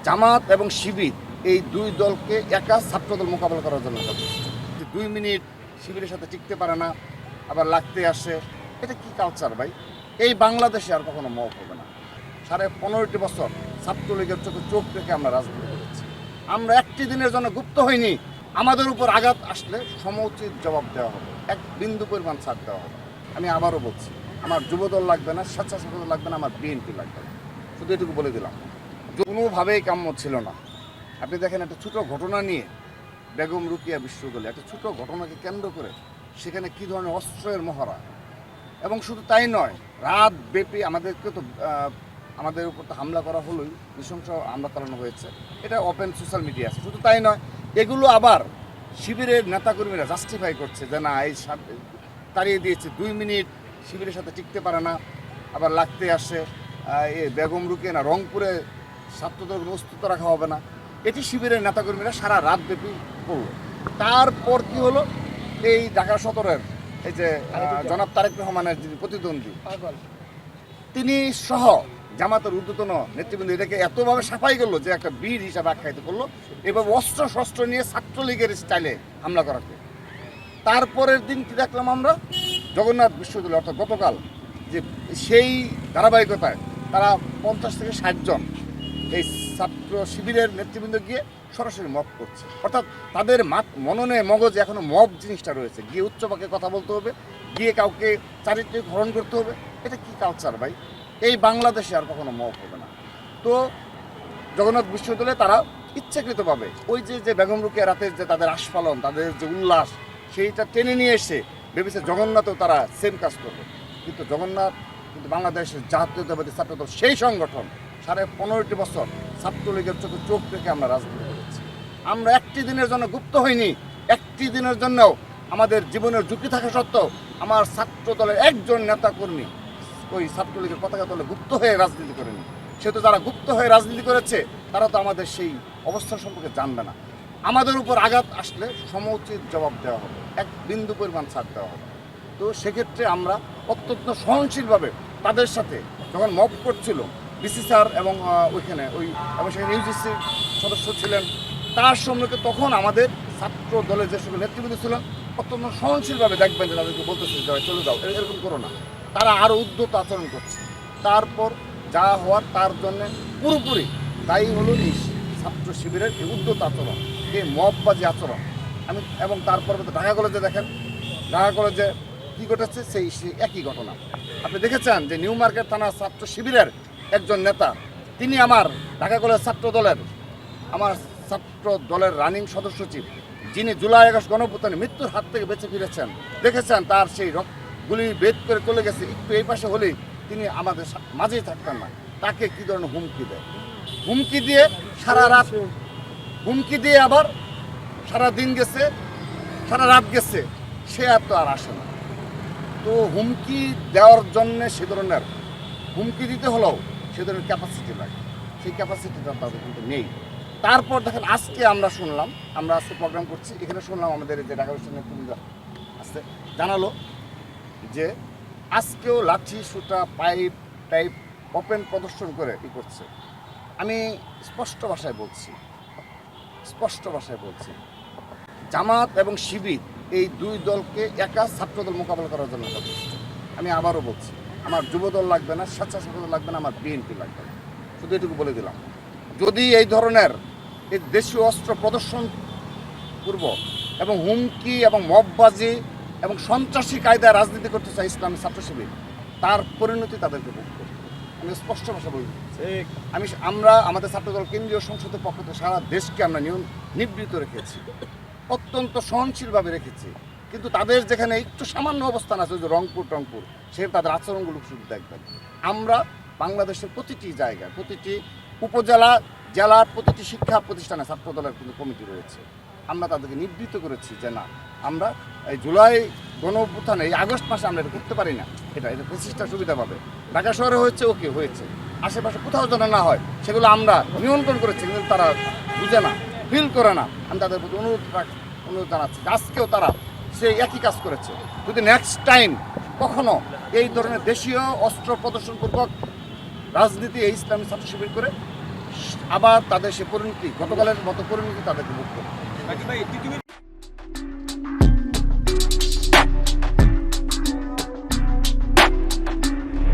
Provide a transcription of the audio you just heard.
জামাত এবং শিবির এই দুই দলকে একা ছাত্রদল মোকাবেলা করার জন্য যথেষ্ট। যে 2 মিনিট শিবিরের সাথে টিকতে পারে না, আবার লাগতে আসে, এটা কি কালচার ভাই? এই বাংলাদেশে আর কখনো মপ হবে না। 15.5 বছর ছাত্রলীগের চোখে চোখ রেখে আমরা রাজনীতি করেছি। আমরা একটি দিনের জন্য গুপ্ত হইনি। আমাদের উপর আঘাত আসলে সমুচিত জবাব দেওয়া হবে, এক বিন্দু পরিমাণ ছাড় দেওয়া হবে। আমি আবারও বলছি, আমার যুবদল লাগবে না, স্বেচ্ছাসেবক লাগবে না, আমার বিএনপি লাগবে না। শুধু এটুকু বলে দিলাম, কোনোভাবেই কাম্য ছিল না। আপনি দেখেন একটা ছোটো ঘটনা নিয়ে বেগম রোকেয়া বিশ্ববিদ্যালয়ে একটা ছোটো ঘটনাকে কেন্দ্র করে সেখানে কী ধরনের অস্ত্রের মহড়া, এবং শুধু তাই নয়, রাত ব্যাপী আমাদেরকে তো আমাদের উপর তো হামলা করা হলোই, নৃশংস হামলা চালানো হয়েছে, এটা ওপেন সোশ্যাল মিডিয়া আছে। শুধু তাই নয়, এগুলো আবার শিবিরের নেতাকর্মীরা জাস্টিফাই করছে যে না, এই তাড়িয়ে দিয়েছে, 2 মিনিট শিবিরের সাথে টিকতে পারে না, আবার লাগতে আসে, এ বেগম রোকেয়া না, রংপুরে ছাত্রদের অস্তিত্ব রাখা হবে না, এটি শিবিরের নেতাকর্মীরা সারা রাত ব্যাপী করল। তারপর কি হলো, এই ঢাকা সদরের এই যে জনাব তারেক রহমানের যিনি প্রতিদ্বন্দ্বী, তিনি সহ জামাতের ঊর্ধ্বতন নেতৃবৃন্দ এটাকে এতভাবে সাফাই করলো যে একটা বীর হিসাবে আখ্যায়িত করলো, এভাবে অস্ত্র শস্ত্র নিয়ে ছাত্রলীগের স্টাইলে হামলা করাকে। তারপরের দিন কি দেখলাম আমরা, জগন্নাথ বিশ্ববিদ্যালয় অর্থাৎ গতকাল, যে সেই ধারাবাহিকতায় তারা 50 থেকে 60 জন এই ছাত্র শিবিরের নেতৃবৃন্দ গিয়ে সরাসরি মব করছে। অর্থাৎ তাদের মননে মগজে এখনো মব জিনিসটা রয়েছে, গিয়ে উচ্চবাক্যে কথা বলতে হবে, গিয়ে কাউকে চারিত্রিক হরণ করতে হবে। এটা কি কালচার ভাই? এই বাংলাদেশে আর কখনো মব হবে না। তো জগন্নাথ বিশ্ববিদ্যালয়ে তারা ইচ্ছাকৃতভাবে ওই যে বেগম রোকেয়া রাতের যে তাদের আস্ফালন, তাদের যে উল্লাস, সেইটা টেনে নিয়ে এসে ভেবেছে জগন্নাথও তারা সেম কাজ করবে। কিন্তু জগন্নাথ কিন্তু বাংলাদেশের জাতীয়তাবাদী ছাত্রদল সেই সংগঠন 15.5 বছর ছাত্রলীগের চোখে চোখ রেখে আমরা রাজনীতি করেছি। আমরা একটি দিনের জন্য গুপ্ত হইনি। একটি দিনের জন্যও আমাদের জীবনের ঝুঁকি থাকা সত্ত্বেও আমার ছাত্র দলের একজন নেতা কর্মী ওই ছাত্রলীগের পতাকা তলে গুপ্ত হয়ে রাজনীতি করেনি। সেহেতু যারা গুপ্ত হয়ে রাজনীতি করেছে তারা তো আমাদের সেই অবস্থা সম্পর্কে জানবে না। আমাদের উপর আঘাত আসলে সমুচিত জবাব দেওয়া হবে, এক বিন্দু পরিমাণ ছাড় দেওয়া হবে। তো সেক্ষেত্রে আমরা অত্যন্ত সহনশীলভাবে তাদের সাথে যখন মব করছিল ডিসি স্যার এবং ওইখানে এবং সেখানে ইউজিসির সদস্য ছিলেন, তার সম্মুখে তখন আমাদের ছাত্র দলের যে সকল নেতৃবৃন্দ ছিলেন অত্যন্ত সহনশীলভাবে দেখবেন যে তাদেরকে বলতেছে চলে যাও, এরকম করো না। তারা আরও উদ্যত আচরণ করছে। তারপর যা হওয়ার তার জন্যে পুরোপুরি দায়ী হলো এই ছাত্র শিবিরের এই উদ্যত আচরণ, এই মববাজি আচরণ। এবং তারপর ঢাকা কলেজে দেখেন, ঢাকা কলেজে কী ঘটেছে সেই একই ঘটনা আপনি দেখেছেন যে নিউ মার্কেট থানা ছাত্র শিবিরের একজন নেতা, তিনি আমার ঢাকা কলেজ ছাত্র দলের রানিং সদস্য সচিব, যিনি জুলাই আগস্ট গণঅভ্যুত্থানে মৃত্যুর হাত থেকে বেঁচে ফিরেছেন, দেখেছেন তার সেই গুলি বেদ করে চলে গেছে, একটু এই পাশে হলেই তিনি আমাদের মাঝেই থাকতেন না। তাকে কী ধরনের হুমকি দেয়, হুমকি দিয়ে সারা রাত, হুমকি দিয়ে আবার সারা দিন গেছে, সারা রাত গেছে, সে আর তো আর আসে না। তো হুমকি দেওয়ার জন্যে সে ধরনের হুমকি দিতে হলেও সে ধরনের ক্যাপাসিটি লাগে, সেই ক্যাপাসিটিটা তাদের কিন্তু নেই। তারপর দেখেন আজকে আমরা শুনলাম, আমরা আজকে প্রোগ্রাম করছি, এখানে শুনলাম আমাদের যে ঢাকা বিশ্ববিদ্যালয়ের নেতৃবৃন্দ আসছে, জানালো যে আজকেও লাঠি সুতা পাইপ টাইপ ওপেন প্রদর্শন করে করছে। আমি স্পষ্ট ভাষায় বলছি, জামাত এবং শিবির এই দুই দলকে একা ছাত্রদল মোকাবেলা করার জন্য যথেষ্ট। আমি আবারও বলছি, আমার যুবদল লাগবে না, স্বেচ্ছাসেবক লাগবে না, আমার বিএনপি লাগবে না। শুধু এটুকু বলে দিলাম, যদি এই ধরনের এই দেশীয় অস্ত্র প্রদর্শন পূর্ব এবং হুমকি এবং মববাজি এবং সন্ত্রাসী কায়দায় রাজনীতি করতে চায় ইসলামী ছাত্র শিবির, তার পরিণতি তাদেরকে ভোগ করতে। আমি স্পষ্ট ভাষা বলছি, আমরা আমাদের ছাত্রদল কেন্দ্রীয় সংসদের পক্ষ থেকে সারা দেশকে আমরা নিবৃত রেখেছি, অত্যন্ত সহনশীলভাবে রেখেছি। কিন্তু তাদের যেখানে একটু সামান্য অবস্থান আছে, যে রংপুর সে তাদের আচরণগুলো শুধু দেখবেন। আমরা বাংলাদেশের প্রতিটি জায়গায়, প্রতিটি উপজেলা, জেলার প্রতিটি শিক্ষা প্রতিষ্ঠানে ছাত্রদলের কিন্তু কমিটি রয়েছে। আমরা তাদেরকে নিবৃত্ত করেছি যে না, আমরা এই জুলাই গণঅভ্যুত্থানে এই আগস্ট মাসে আমরা এটা করতে পারি না, এটা প্রচেষ্টা সুবিধা পাবে। ঢাকা শহরে হয়েছে, ওকে হয়েছে, আশেপাশে কোথাও যেন না হয় সেগুলো আমরা নিয়ন্ত্রণ করেছি, কিন্তু তারা বুঝে না, ফিল করে না। আমি তাদের প্রতি অনুরোধ জানাচ্ছি, আজকেও তারা সেই একই কাজ করেছে। যদি নেক্সট টাইম কখনো এই ধরনের দেশীয় অস্ত্র প্রদর্শনপূর্বক রাজনীতি এই ইসলামী ছাত্র শিবির করে, আবার তাদের সে পরিণতি গতকালের মতো পরিণতি তাদেরকে ভোগ করতে হবে। নাকি ভাই টি